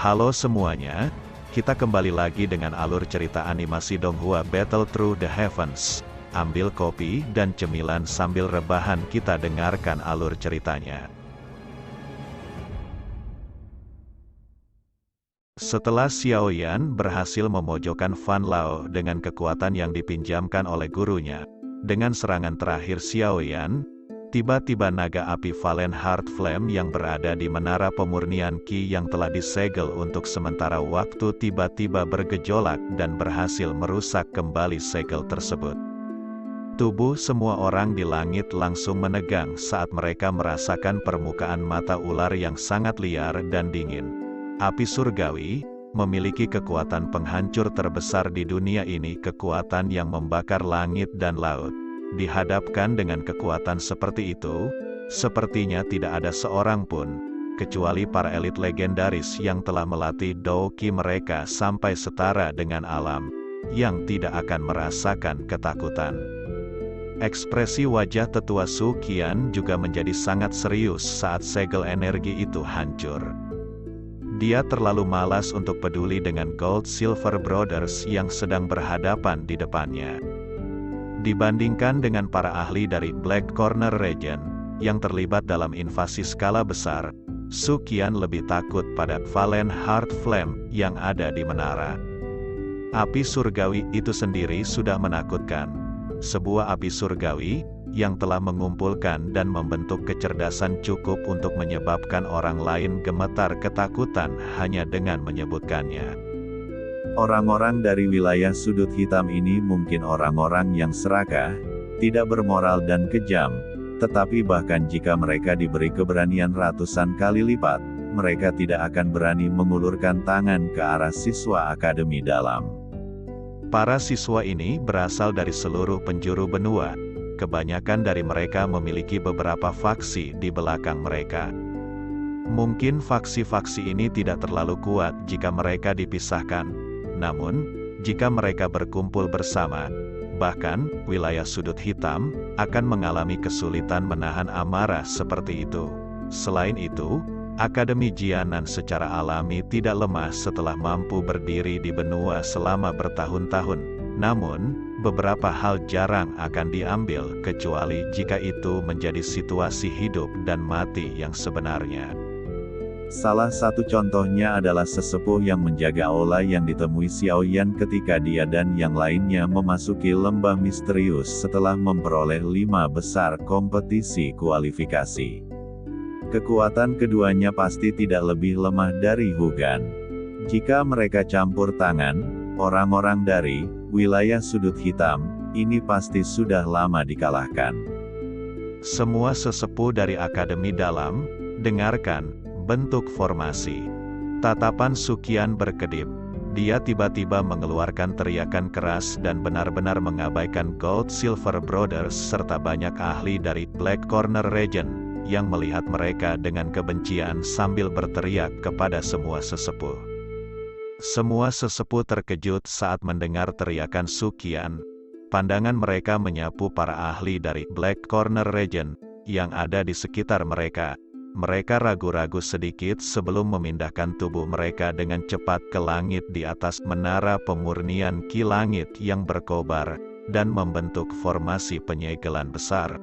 Halo semuanya, kita kembali lagi dengan alur cerita animasi Donghua Battle Through the Heavens. Ambil kopi dan cemilan sambil rebahan, kita dengarkan alur ceritanya. Setelah Xiao Yan berhasil memojokkan Fan Lao dengan kekuatan yang dipinjamkan oleh gurunya, dengan serangan terakhir Xiao Yan, tiba-tiba naga api Valen Heart Flame yang berada di menara pemurnian Qi yang telah disegel untuk sementara waktu tiba-tiba bergejolak dan berhasil merusak kembali segel tersebut. Tubuh semua orang di langit langsung menegang saat mereka merasakan permukaan mata ular yang sangat liar dan dingin. Api surgawi memiliki kekuatan penghancur terbesar di dunia ini, kekuatan yang membakar langit dan laut. Dihadapkan dengan kekuatan seperti itu, sepertinya tidak ada seorang pun, kecuali para elit legendaris yang telah melatih Dou Qi mereka sampai setara dengan alam, yang tidak akan merasakan ketakutan. Ekspresi wajah tetua Su Qian juga menjadi sangat serius saat segel energi itu hancur. Dia terlalu malas untuk peduli dengan Gold Silver Brothers yang sedang berhadapan di depannya. Dibandingkan dengan para ahli dari Black Corner Region, yang terlibat dalam invasi skala besar, Su Qian lebih takut pada Valen Heart Flame yang ada di menara. Api surgawi itu sendiri sudah menakutkan. Sebuah api surgawi, yang telah mengumpulkan dan membentuk kecerdasan cukup untuk menyebabkan orang lain gemetar ketakutan hanya dengan menyebutkannya. Orang-orang dari wilayah sudut hitam ini mungkin orang-orang yang serakah, tidak bermoral dan kejam, tetapi bahkan jika mereka diberi keberanian ratusan kali lipat, mereka tidak akan berani mengulurkan tangan ke arah siswa Akademi Dalam. Para siswa ini berasal dari seluruh penjuru benua. Kebanyakan dari mereka memiliki beberapa faksi di belakang mereka. Mungkin faksi-faksi ini tidak terlalu kuat jika mereka dipisahkan. Namun, jika mereka berkumpul bersama, bahkan wilayah sudut hitam akan mengalami kesulitan menahan amarah seperti itu. Selain itu, Akademi Jianan secara alami tidak lemah setelah mampu berdiri di benua selama bertahun-tahun. Namun, beberapa hal jarang akan diambil kecuali jika itu menjadi situasi hidup dan mati yang sebenarnya. Salah satu contohnya adalah sesepuh yang menjaga aula yang ditemui Xiao Yan ketika dia dan yang lainnya memasuki lembah misterius setelah memperoleh 5 besar kompetisi kualifikasi. Kekuatan keduanya pasti tidak lebih lemah dari Hugan. Jika mereka campur tangan, orang-orang dari wilayah sudut hitam ini pasti sudah lama dikalahkan. Semua sesepuh dari Akademi Dalam, dengarkan, bentuk formasi. Tatapan Su Qian berkedip. Dia tiba-tiba mengeluarkan teriakan keras dan benar-benar mengabaikan Gold Silver Brothers serta banyak ahli dari Black Corner Region, yang melihat mereka dengan kebencian sambil berteriak kepada semua sesepuh. Semua sesepuh terkejut saat mendengar teriakan Su Qian. Pandangan mereka menyapu para ahli dari Black Corner Region, yang ada di sekitar mereka. Mereka ragu-ragu sedikit sebelum memindahkan tubuh mereka dengan cepat ke langit di atas menara pemurnian Qi langit yang berkobar, dan membentuk formasi penyegelan besar.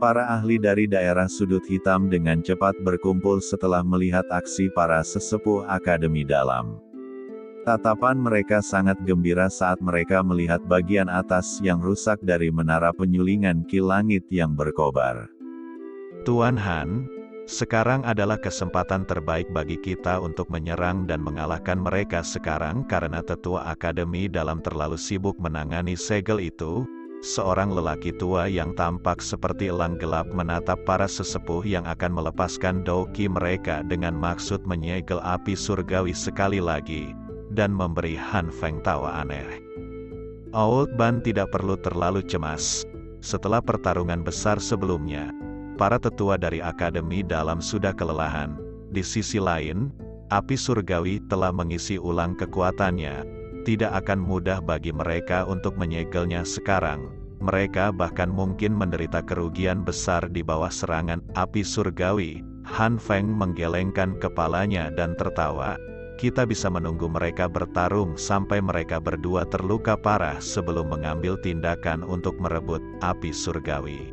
Para ahli dari daerah sudut hitam dengan cepat berkumpul setelah melihat aksi para sesepuh Akademi Dalam. Tatapan mereka sangat gembira saat mereka melihat bagian atas yang rusak dari menara penyulingan Qi langit yang berkobar. Tuan Han, sekarang adalah kesempatan terbaik bagi kita untuk menyerang dan mengalahkan mereka sekarang karena tetua Akademi Dalam terlalu sibuk menangani segel itu. Seorang lelaki tua yang tampak seperti elang gelap menatap para sesepuh yang akan melepaskan Dou Qi mereka dengan maksud menyegel api surgawi sekali lagi, dan memberi Han Feng tawa aneh. Old Ban tidak perlu terlalu cemas. Setelah pertarungan besar sebelumnya, para tetua dari Akademi Dalam sudah kelelahan. Di sisi lain, api surgawi telah mengisi ulang kekuatannya. Tidak akan mudah bagi mereka untuk menyegelnya sekarang. Mereka bahkan mungkin menderita kerugian besar di bawah serangan api surgawi. Han Feng menggelengkan kepalanya dan tertawa. kita bisa menunggu mereka bertarung sampai mereka berdua terluka parah sebelum mengambil tindakan untuk merebut api surgawi.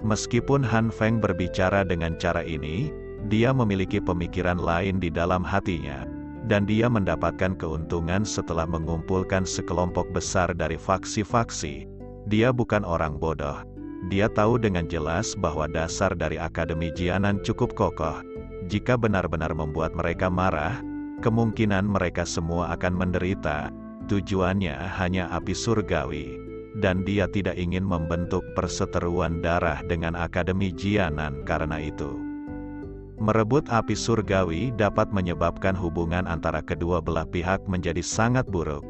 Meskipun Han Feng berbicara dengan cara ini, dia memiliki pemikiran lain di dalam hatinya, dan dia mendapatkan keuntungan setelah mengumpulkan sekelompok besar dari faksi-faksi. Dia bukan orang bodoh. Dia tahu dengan jelas bahwa dasar dari Akademi Jianan cukup kokoh. Jika benar-benar membuat mereka marah, kemungkinan mereka semua akan menderita. Tujuannya hanya api surgawi, dan dia tidak ingin membentuk perseteruan darah dengan Akademi Jianan karena itu. Merebut api surgawi dapat menyebabkan hubungan antara kedua belah pihak menjadi sangat buruk.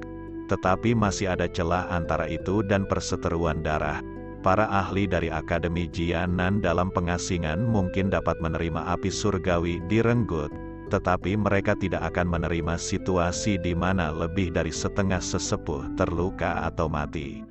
Tetapi masih ada celah antara itu dan perseteruan darah. Para ahli dari Akademi Jianan dalam pengasingan mungkin dapat menerima api surgawi direnggut, tetapi mereka tidak akan menerima situasi di mana lebih dari setengah sesepuh terluka atau mati.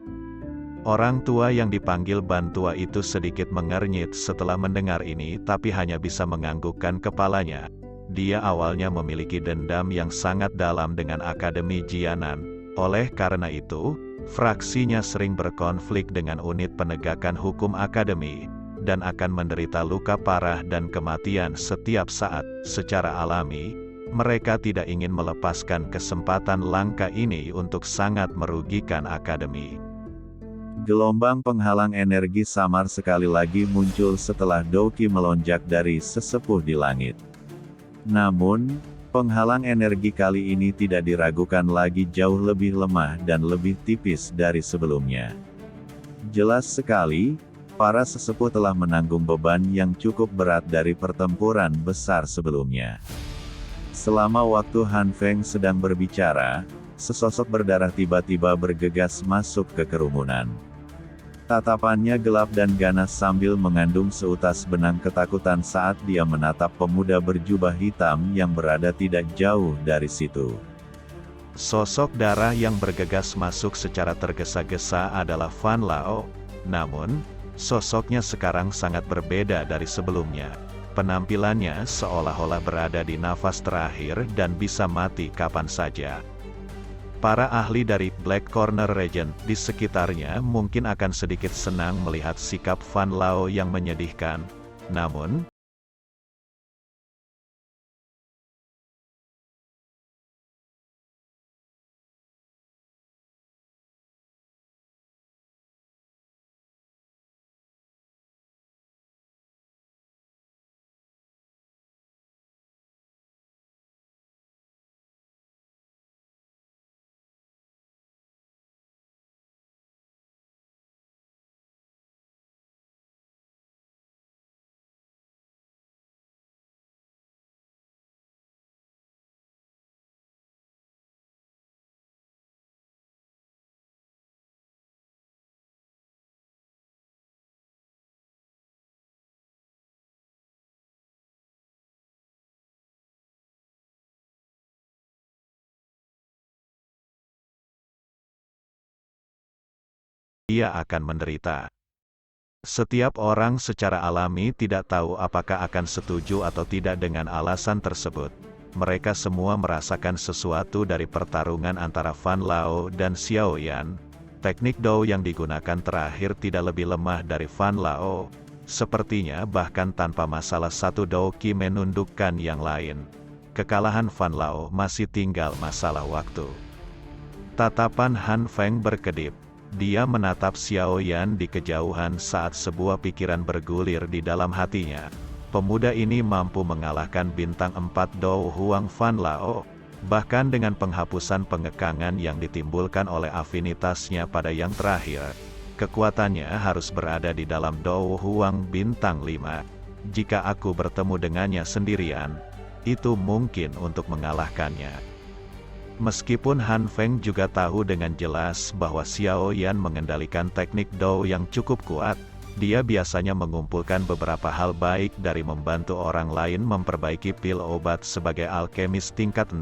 Orang tua yang dipanggil Bantua itu sedikit mengernyit setelah mendengar ini, tapi hanya bisa menganggukkan kepalanya. Dia awalnya memiliki dendam yang sangat dalam dengan Akademi Jianan. Oleh karena itu, fraksinya sering berkonflik dengan unit penegakan hukum akademi, dan akan menderita luka parah dan kematian setiap saat. Secara alami, mereka tidak ingin melepaskan kesempatan langka ini untuk sangat merugikan akademi. Gelombang penghalang energi samar sekali lagi muncul setelah Douqi melonjak dari sesepuh di langit. Namun, penghalang energi kali ini tidak diragukan lagi, jauh lebih lemah dan lebih tipis dari sebelumnya. Jelas sekali, para sesepuh telah menanggung beban yang cukup berat dari pertempuran besar sebelumnya. Selama waktu Han Feng sedang berbicara, sesosok berdarah tiba-tiba bergegas masuk ke kerumunan. Tatapannya gelap dan ganas sambil mengandung seutas benang ketakutan saat dia menatap pemuda berjubah hitam yang berada tidak jauh dari situ. Sosok darah yang bergegas masuk secara tergesa-gesa adalah Fan Lao, namun, sosoknya sekarang sangat berbeda dari sebelumnya. Penampilannya seolah-olah berada di nafas terakhir dan bisa mati kapan saja. Para ahli dari Black Corner Region di sekitarnya mungkin akan sedikit senang melihat sikap Fan Lao yang menyedihkan, namun, dia akan menderita. Setiap orang secara alami tidak tahu apakah akan setuju atau tidak dengan alasan tersebut. Mereka semua merasakan sesuatu dari pertarungan antara Fan Lao dan Xiao Yan. Teknik Dou yang digunakan terakhir tidak lebih lemah dari Fan Lao. Sepertinya bahkan tanpa masalah satu Douqi menundukkan yang lain. Kekalahan Fan Lao masih tinggal masalah waktu. Tatapan Han Feng berkedip. Dia menatap Xiao Yan di kejauhan saat sebuah pikiran bergulir di dalam hatinya. Pemuda ini mampu mengalahkan bintang 4 Dou Huang Fan Lao, bahkan dengan penghapusan pengekangan yang ditimbulkan oleh afinitasnya pada yang terakhir. Kekuatannya harus berada di dalam Dou Huang bintang 5. Jika aku bertemu dengannya sendirian, itu mungkin untuk mengalahkannya. Meskipun Han Feng juga tahu dengan jelas bahwa Xiao Yan mengendalikan teknik Dou yang cukup kuat, dia biasanya mengumpulkan beberapa hal baik dari membantu orang lain memperbaiki pil obat sebagai alkemis tingkat 6.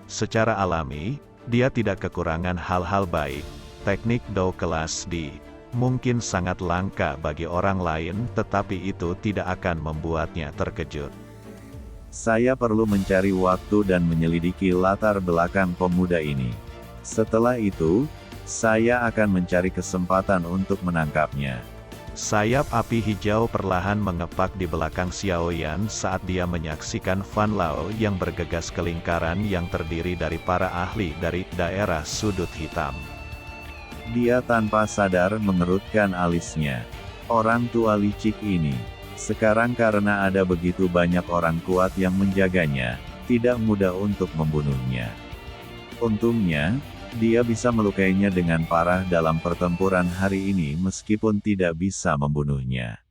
Secara alami, dia tidak kekurangan hal-hal baik. Teknik Dou kelas D mungkin sangat langka bagi orang lain, tetapi itu tidak akan membuatnya terkejut. Saya perlu mencari waktu dan menyelidiki latar belakang pemuda ini. Setelah itu, saya akan mencari kesempatan untuk menangkapnya. Sayap api hijau perlahan mengepak di belakang Xiao Yan saat dia menyaksikan Fan Lao yang bergegas ke lingkaran yang terdiri dari para ahli dari daerah sudut hitam. Dia tanpa sadar mengerutkan alisnya. Orang tua licik ini, sekarang karena ada begitu banyak orang kuat yang menjaganya, tidak mudah untuk membunuhnya. Untungnya, dia bisa melukainya dengan parah dalam pertempuran hari ini meskipun tidak bisa membunuhnya.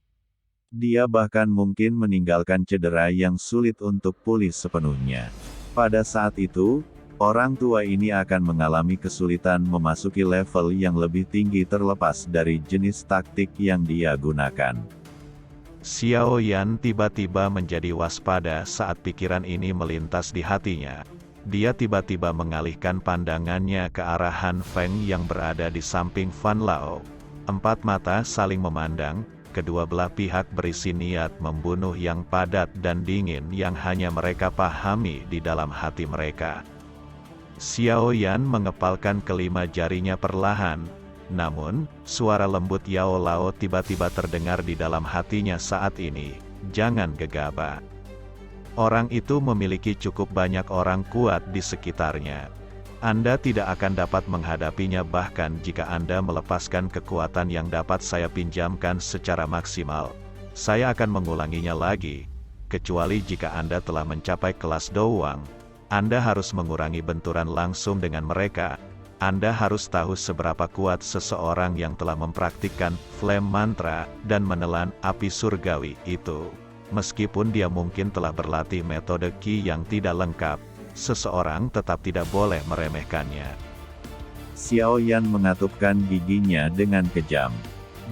Dia bahkan mungkin meninggalkan cedera yang sulit untuk pulih sepenuhnya. Pada saat itu, orang tua ini akan mengalami kesulitan memasuki level yang lebih tinggi terlepas dari jenis taktik yang dia gunakan. Xiao Yan tiba-tiba menjadi waspada saat pikiran ini melintas di hatinya. Dia tiba-tiba mengalihkan pandangannya ke arah Han Feng yang berada di samping Fan Lao. Empat mata saling memandang, kedua belah pihak berisi niat membunuh yang padat dan dingin yang hanya mereka pahami di dalam hati mereka. Xiao Yan mengepalkan kelima jarinya perlahan, namun, suara lembut Yao Lao tiba-tiba terdengar di dalam hatinya saat ini, "Jangan gegabah. Orang itu memiliki cukup banyak orang kuat di sekitarnya. Anda tidak akan dapat menghadapinya bahkan jika Anda melepaskan kekuatan yang dapat saya pinjamkan secara maksimal. Saya akan mengulanginya lagi, kecuali jika Anda telah mencapai kelas Douang. Anda harus mengurangi benturan langsung dengan mereka. Anda harus tahu seberapa kuat seseorang yang telah mempraktikkan flame mantra dan menelan api surgawi itu. Meskipun dia mungkin telah berlatih metode Qi yang tidak lengkap, seseorang tetap tidak boleh meremehkannya." Xiao Yan mengatupkan giginya dengan kejam.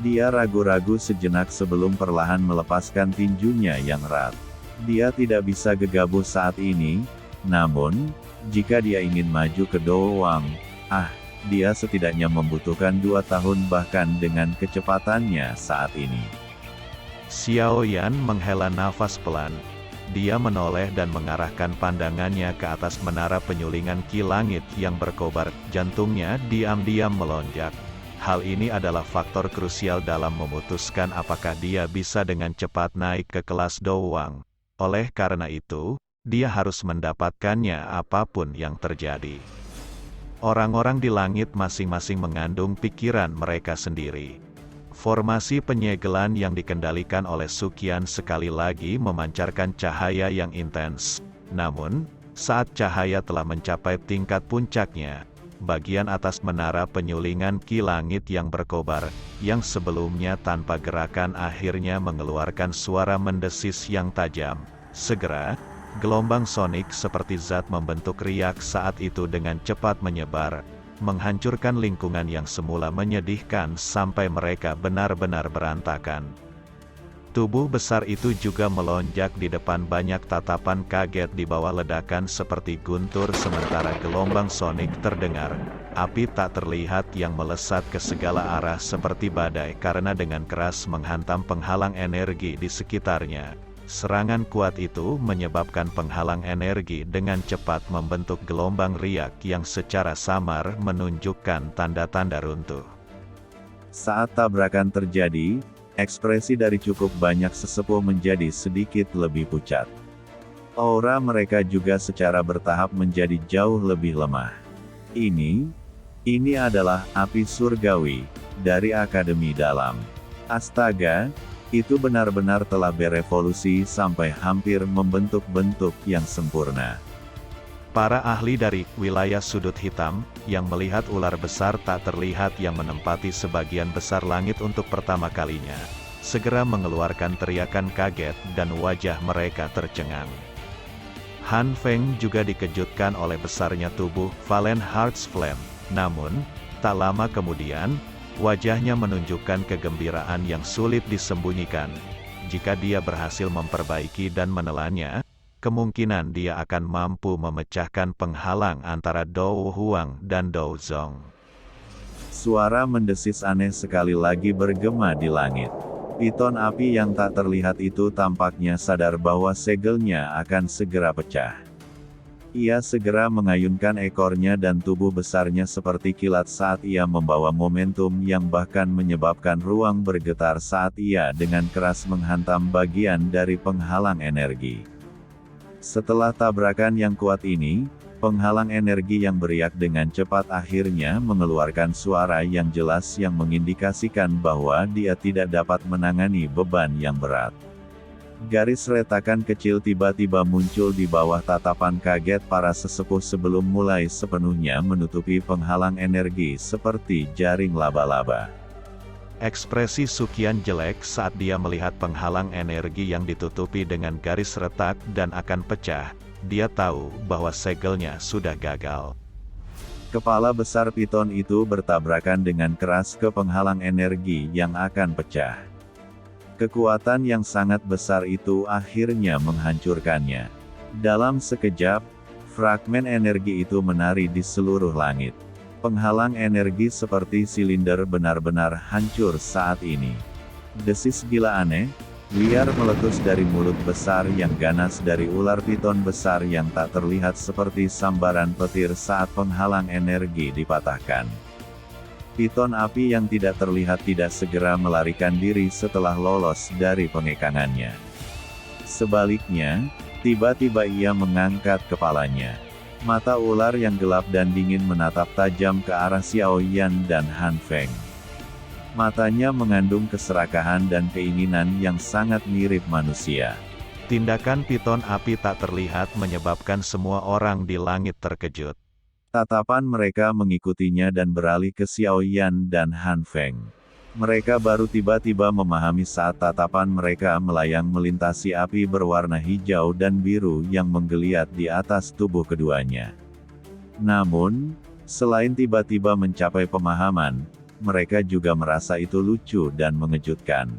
Dia ragu-ragu sejenak sebelum perlahan melepaskan tinjunya yang erat. Dia tidak bisa gegabah saat ini, namun, jika dia ingin maju ke Douang, dia setidaknya membutuhkan 2 tahun bahkan dengan kecepatannya saat ini. Xiao Yan menghela nafas pelan. Dia menoleh dan mengarahkan pandangannya ke atas menara penyulingan Qi langit yang berkobar, jantungnya diam-diam melonjak. Hal ini adalah faktor krusial dalam memutuskan apakah dia bisa dengan cepat naik ke kelas Douang. Oleh karena itu, dia harus mendapatkannya apapun yang terjadi. Orang-orang di langit masing-masing mengandung pikiran mereka sendiri. Formasi penyegelan yang dikendalikan oleh Suqian sekali lagi memancarkan cahaya yang intens. Namun, saat cahaya telah mencapai tingkat puncaknya, bagian atas menara penyulingan Qi langit yang berkobar, yang sebelumnya tanpa gerakan akhirnya mengeluarkan suara mendesis yang tajam. Segera, gelombang sonik seperti zat membentuk riak saat itu dengan cepat menyebar, menghancurkan lingkungan yang semula menyedihkan sampai mereka benar-benar berantakan. Tubuh besar itu juga melonjak di depan banyak tatapan kaget di bawah ledakan seperti guntur sementara gelombang sonik terdengar. Api tak terlihat yang melesat ke segala arah seperti badai karena dengan keras menghantam penghalang energi di sekitarnya. Serangan kuat itu menyebabkan penghalang energi dengan cepat membentuk gelombang riak yang secara samar menunjukkan tanda-tanda runtuh. Saat tabrakan terjadi, ekspresi dari cukup banyak sesepuh menjadi sedikit lebih pucat. Aura mereka juga secara bertahap menjadi jauh lebih lemah. Ini adalah api surgawi dari Akademi Dalam. Astaga! Itu benar-benar telah berevolusi sampai hampir membentuk bentuk yang sempurna. Para ahli dari wilayah sudut hitam, yang melihat ular besar tak terlihat yang menempati sebagian besar langit untuk pertama kalinya, segera mengeluarkan teriakan kaget dan wajah mereka tercengang. Han Feng juga dikejutkan oleh besarnya tubuh Valen Heart's Flame, namun, tak lama kemudian, wajahnya menunjukkan kegembiraan yang sulit disembunyikan. Jika dia berhasil memperbaiki dan menelannya, kemungkinan dia akan mampu memecahkan penghalang antara Dou Huang dan Dou Zong. Suara mendesis aneh sekali lagi bergema di langit. Piton api yang tak terlihat itu tampaknya sadar bahwa segelnya akan segera pecah. Ia segera mengayunkan ekornya dan tubuh besarnya seperti kilat saat ia membawa momentum yang bahkan menyebabkan ruang bergetar saat ia dengan keras menghantam bagian dari penghalang energi. Setelah tabrakan yang kuat ini, penghalang energi yang beriak dengan cepat akhirnya mengeluarkan suara yang jelas yang mengindikasikan bahwa dia tidak dapat menangani beban yang berat. Garis retakan kecil tiba-tiba muncul di bawah tatapan kaget para sesepuh sebelum mulai sepenuhnya menutupi penghalang energi seperti jaring laba-laba. Ekspresi Sukian jelek saat dia melihat penghalang energi yang ditutupi dengan garis retak dan akan pecah. Dia tahu bahwa segelnya sudah gagal. Kepala besar piton itu bertabrakan dengan keras ke penghalang energi yang akan pecah. Kekuatan yang sangat besar itu akhirnya menghancurkannya. Dalam sekejap, fragmen energi itu menari di seluruh langit. Penghalang energi seperti silinder benar-benar hancur saat ini. Desis gila aneh, liar meletus dari mulut besar yang ganas dari ular piton besar yang tak terlihat seperti sambaran petir saat penghalang energi dipatahkan. Piton api yang tidak terlihat tidak segera melarikan diri setelah lolos dari pengekangannya. Sebaliknya, tiba-tiba ia mengangkat kepalanya. Mata ular yang gelap dan dingin menatap tajam ke arah Xiao Yan dan Han Feng. Matanya mengandung keserakahan dan keinginan yang sangat mirip manusia. Tindakan piton api tak terlihat menyebabkan semua orang di langit terkejut. Tatapan mereka mengikutinya dan beralih ke Xiao Yan dan Han Feng. Mereka baru tiba-tiba memahami saat tatapan mereka melayang melintasi api berwarna hijau dan biru yang menggeliat di atas tubuh keduanya. Namun, selain tiba-tiba mencapai pemahaman, mereka juga merasa itu lucu dan mengejutkan.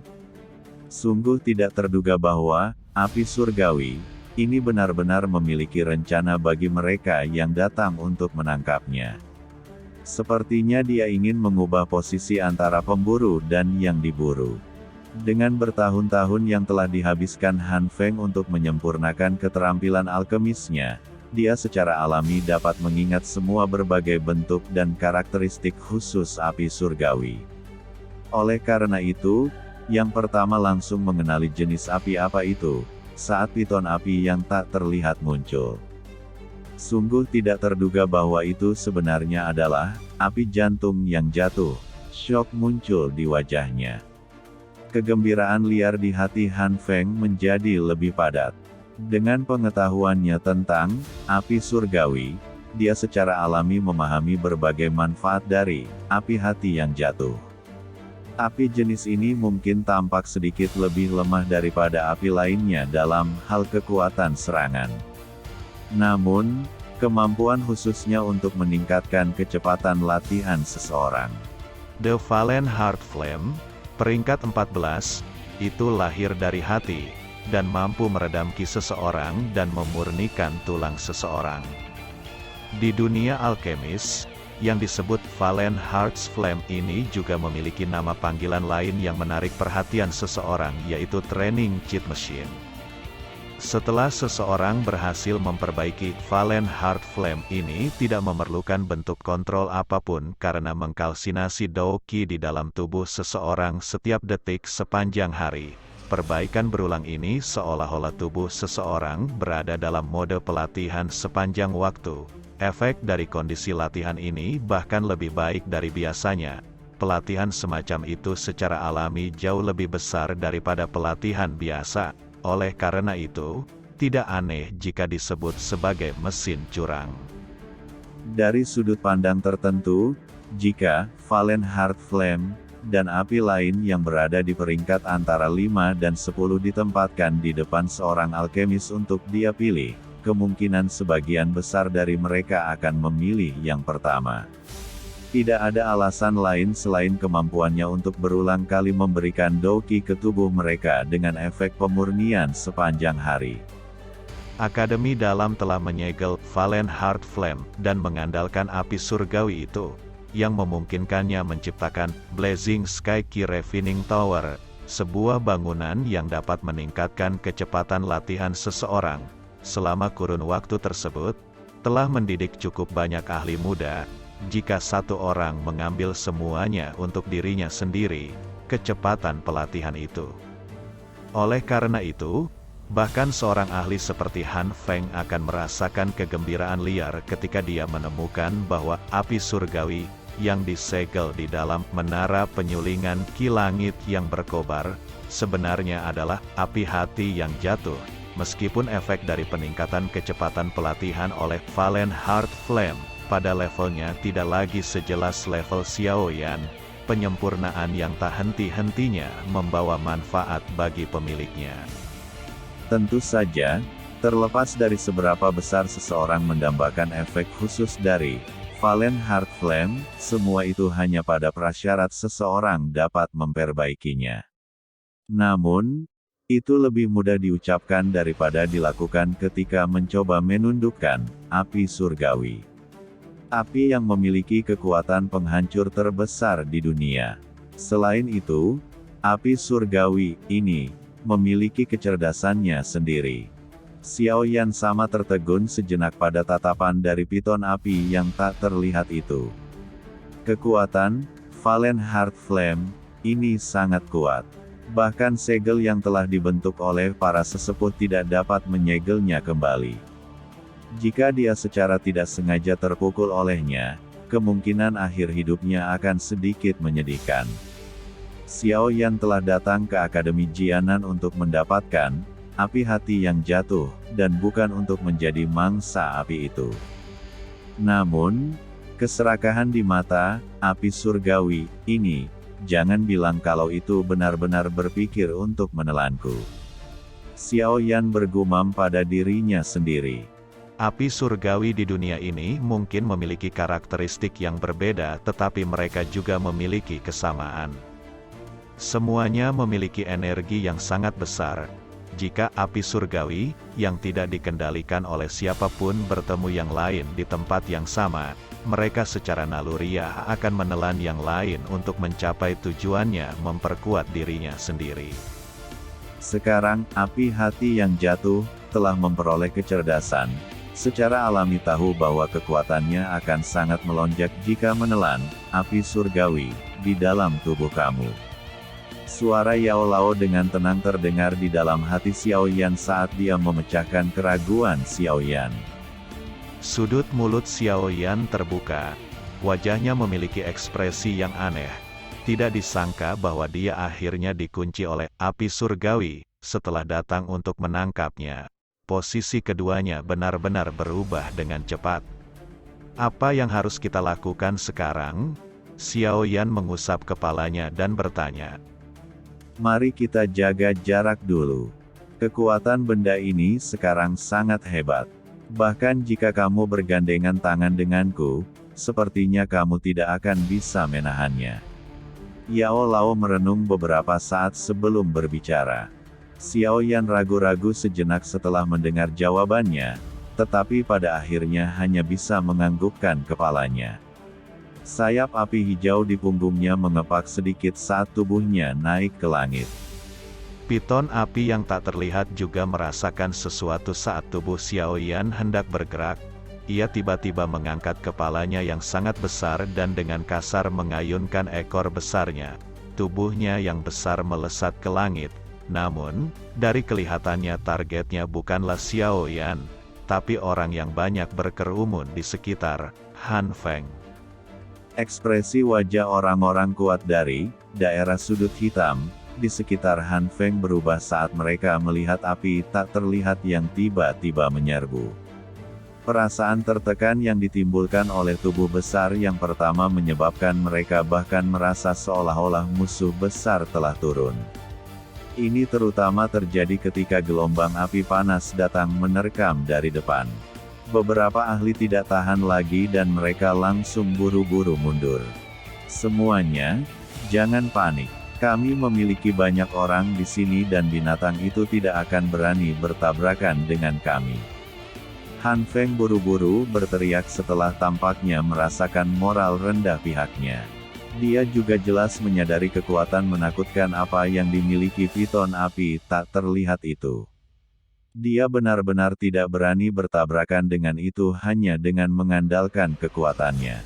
Sungguh tidak terduga bahwa api surgawi ini benar-benar memiliki rencana bagi mereka yang datang untuk menangkapnya. Sepertinya dia ingin mengubah posisi antara pemburu dan yang diburu. Dengan bertahun-tahun yang telah dihabiskan Han Feng untuk menyempurnakan keterampilan alkemisnya, dia secara alami dapat mengingat semua berbagai bentuk dan karakteristik khusus api surgawi. Oleh karena itu, yang pertama langsung mengenali jenis api apa itu, saat piton api yang tak terlihat muncul. Sungguh tidak terduga bahwa itu sebenarnya adalah api jantung yang jatuh. Syok muncul di wajahnya. Kegembiraan liar di hati Han Feng menjadi lebih padat. Dengan pengetahuannya tentang api surgawi, dia secara alami memahami berbagai manfaat dari api hati yang jatuh. Api jenis ini mungkin tampak sedikit lebih lemah daripada api lainnya dalam hal kekuatan serangan. Namun, kemampuan khususnya untuk meningkatkan kecepatan latihan seseorang. The Valen Heart Flame, peringkat 14, itu lahir dari hati, dan mampu meredam ki seseorang dan memurnikan tulang seseorang. Di dunia alkemis, yang disebut Valen Heart Flame ini juga memiliki nama panggilan lain yang menarik perhatian seseorang, yaitu Training Cheat Machine. Setelah seseorang berhasil memperbaiki Valen Heart Flame ini tidak memerlukan bentuk kontrol apapun karena mengkalsinasi Dao Qi di dalam tubuh seseorang setiap detik sepanjang hari. Perbaikan berulang ini seolah-olah tubuh seseorang berada dalam mode pelatihan sepanjang waktu. Efek dari kondisi latihan ini bahkan lebih baik dari biasanya. Pelatihan semacam itu secara alami jauh lebih besar daripada pelatihan biasa. Oleh karena itu, tidak aneh jika disebut sebagai mesin curang. Dari sudut pandang tertentu, jika Valen Heart Flame dan api lain yang berada di peringkat antara 5 dan 10 ditempatkan di depan seorang alkemis untuk dia pilih, kemungkinan sebagian besar dari mereka akan memilih yang pertama. Tidak ada alasan lain selain kemampuannya untuk berulang kali memberikan Dao Qi ke tubuh mereka dengan efek pemurnian sepanjang hari. Akademi Dalam telah menyegel Valen Heart Flame dan mengandalkan api surgawi itu, yang memungkinkannya menciptakan Blazing Sky Qi Refining Tower, sebuah bangunan yang dapat meningkatkan kecepatan latihan seseorang. Selama kurun waktu tersebut, telah mendidik cukup banyak ahli muda. Jika satu orang mengambil semuanya untuk dirinya sendiri, kecepatan pelatihan itu. Oleh karena itu, bahkan seorang ahli seperti Han Feng akan merasakan kegembiraan liar ketika dia menemukan bahwa api surgawi yang disegel di dalam menara penyulingan Ki Langit yang berkobar, sebenarnya adalah api hati yang jatuh, meskipun efek dari peningkatan kecepatan pelatihan oleh Valen Heart Flame pada levelnya tidak lagi sejelas level Xiaoyan. Penyempurnaan yang tak henti-hentinya membawa manfaat bagi pemiliknya. Tentu saja, terlepas dari seberapa besar seseorang mendambakan efek khusus dari Valen Heart Flame, semua itu hanya pada prasyarat seseorang dapat memperbaikinya. Namun, itu lebih mudah diucapkan daripada dilakukan ketika mencoba menundukkan api surgawi. Api yang memiliki kekuatan penghancur terbesar di dunia. Selain itu, api surgawi ini memiliki kecerdasannya sendiri. Xiaoyan sama tertegun sejenak pada tatapan dari piton api yang tak terlihat itu. Kekuatan Valen Heart Flame ini sangat kuat. Bahkan segel yang telah dibentuk oleh para sesepuh tidak dapat menyegelnya kembali. Jika dia secara tidak sengaja terpukul olehnya, kemungkinan akhir hidupnya akan sedikit menyedihkan. Xiaoyan telah datang ke Akademi Jianan untuk mendapatkan api hati yang jatuh, dan bukan untuk menjadi mangsa api itu. Namun, keserakahan di mata api surgawi ini, jangan bilang kalau itu benar-benar berpikir untuk menelanku. Xiaoyan bergumam pada dirinya sendiri. Api surgawi di dunia ini mungkin memiliki karakteristik yang berbeda, tetapi mereka juga memiliki kesamaan. Semuanya memiliki energi yang sangat besar. Jika api surgawi, yang tidak dikendalikan oleh siapapun bertemu yang lain di tempat yang sama, mereka secara naluriah akan menelan yang lain untuk mencapai tujuannya memperkuat dirinya sendiri. Sekarang, api hati yang jatuh, telah memperoleh kecerdasan. Secara alami tahu bahwa kekuatannya akan sangat melonjak jika menelan api surgawi di dalam tubuh kamu. Suara Yao Lao dengan tenang terdengar di dalam hati Xiaoyan saat dia memecahkan keraguan Xiaoyan. Sudut mulut Xiaoyan terbuka. Wajahnya memiliki ekspresi yang aneh. Tidak disangka bahwa dia akhirnya dikunci oleh api surgawi setelah datang untuk menangkapnya. Posisi keduanya benar-benar berubah dengan cepat. Apa yang harus kita lakukan sekarang? Xiaoyan mengusap kepalanya dan bertanya. Mari kita jaga jarak dulu. Kekuatan benda ini sekarang sangat hebat. Bahkan jika kamu bergandengan tangan denganku, sepertinya kamu tidak akan bisa menahannya. Yao Lao merenung beberapa saat sebelum berbicara. Xiaoyan ragu-ragu sejenak setelah mendengar jawabannya, tetapi pada akhirnya hanya bisa menganggukkan kepalanya. Sayap api hijau di punggungnya mengepak sedikit saat tubuhnya naik ke langit. Piton api yang tak terlihat juga merasakan sesuatu saat tubuh Xiaoyan hendak bergerak. Ia tiba-tiba mengangkat kepalanya yang sangat besar dan dengan kasar mengayunkan ekor besarnya. Tubuhnya yang besar melesat ke langit. Namun, dari kelihatannya targetnya bukanlah Xiaoyan, tapi orang yang banyak berkerumun di sekitar Han Feng. Ekspresi wajah orang-orang kuat dari daerah sudut hitam di sekitar Han Feng berubah saat mereka melihat api tak terlihat yang tiba-tiba menyerbu. Perasaan tertekan yang ditimbulkan oleh tubuh besar yang pertama menyebabkan mereka bahkan merasa seolah-olah musuh besar telah turun. Ini terutama terjadi ketika gelombang api panas datang menerkam dari depan. Beberapa ahli tidak tahan lagi dan mereka langsung buru-buru mundur. Semuanya, jangan panik. Kami memiliki banyak orang di sini dan binatang itu tidak akan berani bertabrakan dengan kami. Han Feng buru-buru berteriak setelah tampaknya merasakan moral rendah pihaknya. Dia juga jelas menyadari kekuatan menakutkan apa yang dimiliki piton api tak terlihat itu. Dia benar-benar tidak berani bertabrakan dengan itu hanya dengan mengandalkan kekuatannya.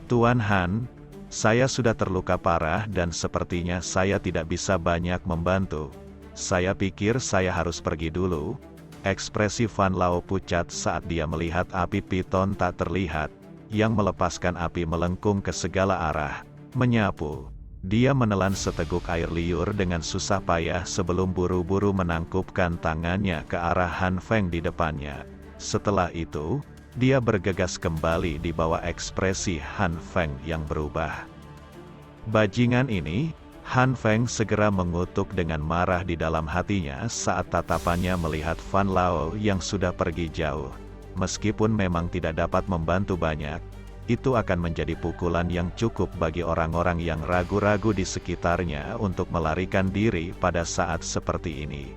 Tuan Han, saya sudah terluka parah dan sepertinya saya tidak bisa banyak membantu. Saya pikir saya harus pergi dulu. Ekspresi Fan Lao pucat saat dia melihat api piton tak terlihat, yang melepaskan api melengkung ke segala arah, menyapu. Dia menelan seteguk air liur dengan susah payah sebelum buru-buru menangkupkan tangannya ke arah Han Feng di depannya. Setelah itu, dia bergegas kembali di bawah ekspresi Han Feng yang berubah. Bajingan ini, Han Feng segera mengutuk dengan marah di dalam hatinya saat tatapannya melihat Fan Lao yang sudah pergi jauh. Meskipun memang tidak dapat membantu banyak, itu akan menjadi pukulan yang cukup bagi orang-orang yang ragu-ragu di sekitarnya untuk melarikan diri pada saat seperti ini.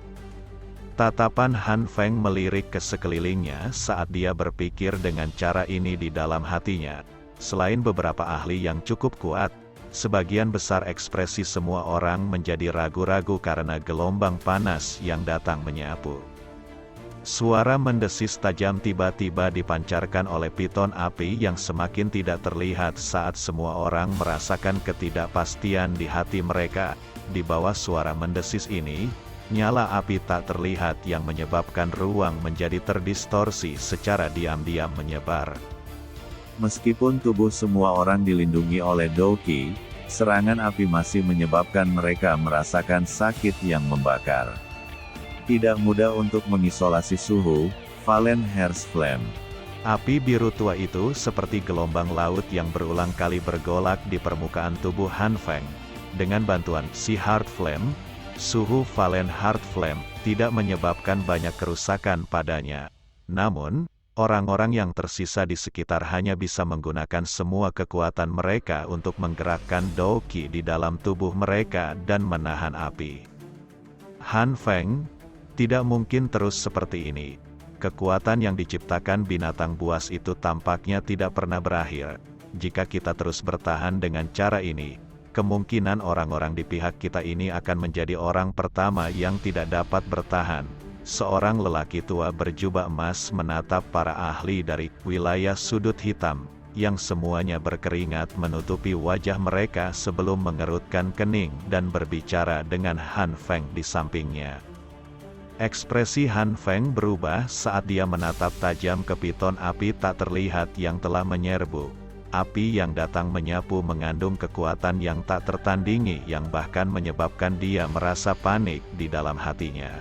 Tatapan Han Feng melirik ke sekelilingnya saat dia berpikir dengan cara ini di dalam hatinya. Selain beberapa ahli yang cukup kuat, sebagian besar ekspresi semua orang menjadi ragu-ragu karena gelombang panas yang datang menyapu. Suara mendesis tajam tiba-tiba dipancarkan oleh piton api yang semakin tidak terlihat saat semua orang merasakan ketidakpastian di hati mereka. Di bawah suara mendesis ini, nyala api tak terlihat yang menyebabkan ruang menjadi terdistorsi secara diam-diam menyebar. Meskipun tubuh semua orang dilindungi oleh Doki, serangan api masih menyebabkan mereka merasakan sakit yang membakar. Tidak mudah untuk mengisolasi suhu, Valen Hearth Flame. Api biru tua itu seperti gelombang laut yang berulang kali bergolak di permukaan tubuh Han Feng. Dengan bantuan si Heart Flame, suhu Valen Heart Flame tidak menyebabkan banyak kerusakan padanya. Namun, orang-orang yang tersisa di sekitar hanya bisa menggunakan semua kekuatan mereka untuk menggerakkan Doki di dalam tubuh mereka dan menahan api. Han Feng, tidak mungkin terus seperti ini. Kekuatan yang diciptakan binatang buas itu tampaknya tidak pernah berakhir. Jika kita terus bertahan dengan cara ini, kemungkinan orang-orang di pihak kita ini akan menjadi orang pertama yang tidak dapat bertahan. Seorang lelaki tua berjubah emas menatap para ahli dari wilayah sudut hitam, yang semuanya berkeringat menutupi wajah mereka sebelum mengerutkan kening dan berbicara dengan Han Feng di sampingnya. Ekspresi Han Feng berubah saat dia menatap tajam ke piton api tak terlihat yang telah menyerbu. Api yang datang menyapu mengandung kekuatan yang tak tertandingi yang bahkan menyebabkan dia merasa panik di dalam hatinya.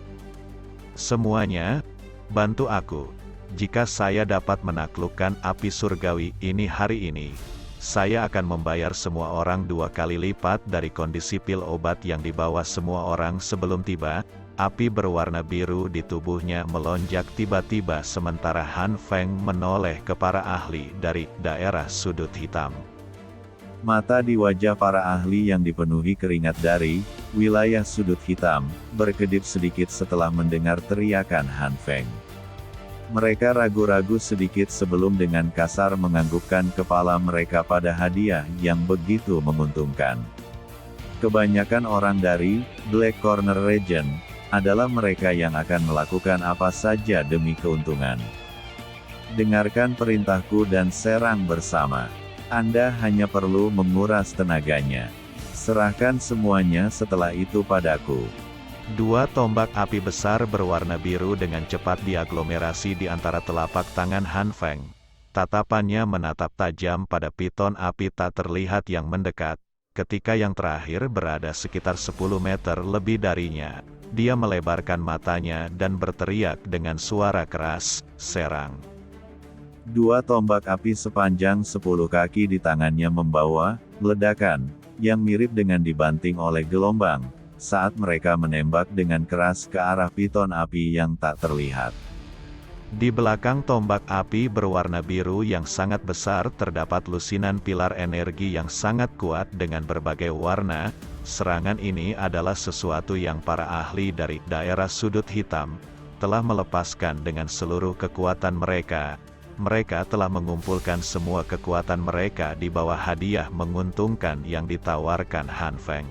Semuanya, bantu aku. Jika saya dapat menaklukkan api surgawi ini hari ini, saya akan membayar semua orang 2 kali lipat dari kondisi pil obat yang dibawa semua orang sebelum tiba. Api berwarna biru di tubuhnya melonjak tiba-tiba sementara Han Feng menoleh ke para ahli dari daerah sudut hitam. Mata di wajah para ahli yang dipenuhi keringat dari wilayah sudut hitam berkedip sedikit setelah mendengar teriakan Han Feng. Mereka ragu-ragu sedikit sebelum dengan kasar menganggukkan kepala mereka pada hadiah yang begitu menguntungkan. Kebanyakan orang dari Black Corner Region adalah mereka yang akan melakukan apa saja demi keuntungan. Dengarkan perintahku dan serang bersama. Anda hanya perlu menguras tenaganya. Serahkan semuanya setelah itu padaku. 2 tombak api besar berwarna biru dengan cepat diaglomerasi di antara telapak tangan Han Feng. Tatapannya menatap tajam pada piton api tak terlihat yang mendekat. Ketika yang terakhir berada sekitar 10 meter lebih darinya, dia melebarkan matanya dan berteriak dengan suara keras, "Serang!" 2 tombak api sepanjang 10 kaki di tangannya membawa ledakan yang mirip dengan dibanting oleh gelombang saat mereka menembak dengan keras ke arah piton api yang tak terlihat. Di belakang tombak api berwarna biru yang sangat besar terdapat lusinan pilar energi yang sangat kuat dengan berbagai warna. Serangan ini adalah sesuatu yang para ahli dari daerah sudut hitam telah melepaskan dengan seluruh kekuatan mereka. mereka telah mengumpulkan semua kekuatan mereka di bawah hadiah menguntungkan yang ditawarkan Han Feng.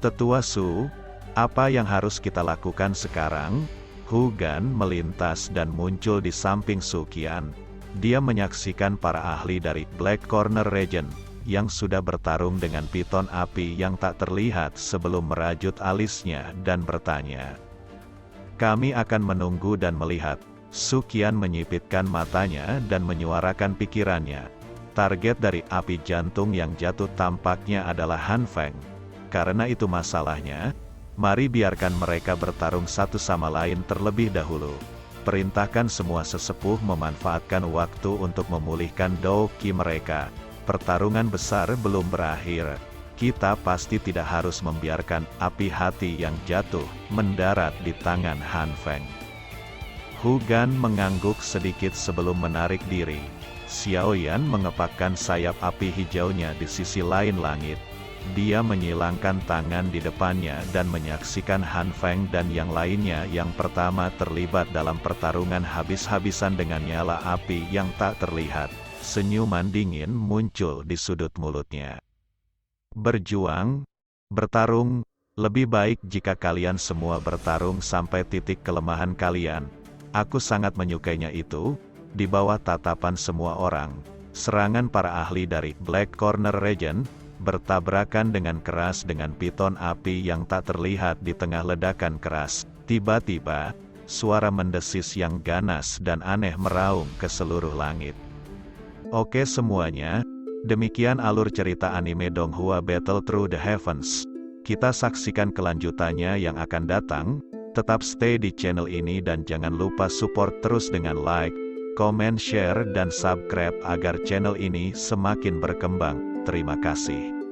Tetua Su, apa yang harus kita lakukan sekarang? Hu Gan melintas dan muncul di samping Su Qian. Dia menyaksikan para ahli dari Black Corner Region, yang sudah bertarung dengan piton api yang tak terlihat sebelum merajut alisnya dan bertanya. Kami akan menunggu dan melihat. Su Qian menyipitkan matanya dan menyuarakan pikirannya. Target dari api jantung yang jatuh tampaknya adalah Han Feng. Karena itu masalahnya, mari biarkan mereka bertarung satu sama lain terlebih dahulu. Perintahkan semua sesepuh memanfaatkan waktu untuk memulihkan Dou Qi mereka. Pertarungan besar belum berakhir. Kita pasti tidak harus membiarkan api hati yang jatuh mendarat di tangan Han Feng. Hu Gan mengangguk sedikit sebelum menarik diri. Xiaoyan mengepakkan sayap api hijaunya di sisi lain langit. Dia menyilangkan tangan di depannya dan menyaksikan Han Feng dan yang lainnya yang pertama terlibat dalam pertarungan habis-habisan dengan nyala api yang tak terlihat. Senyuman dingin muncul di sudut mulutnya. Berjuang, bertarung, lebih baik jika kalian semua bertarung sampai titik kelemahan kalian. Aku sangat menyukainya itu. Di bawah tatapan semua orang, serangan para ahli dari Black Corner Region bertabrakan dengan keras dengan piton api yang tak terlihat di tengah ledakan keras. Tiba-tiba, suara mendesis yang ganas dan aneh meraung ke seluruh langit. Oke semuanya, demikian alur cerita anime Donghua Battle Through the Heavens. Kita saksikan kelanjutannya yang akan datang. Tetap stay di channel ini dan jangan lupa support terus dengan like, comment, share, dan subscribe agar channel ini semakin berkembang. Terima kasih.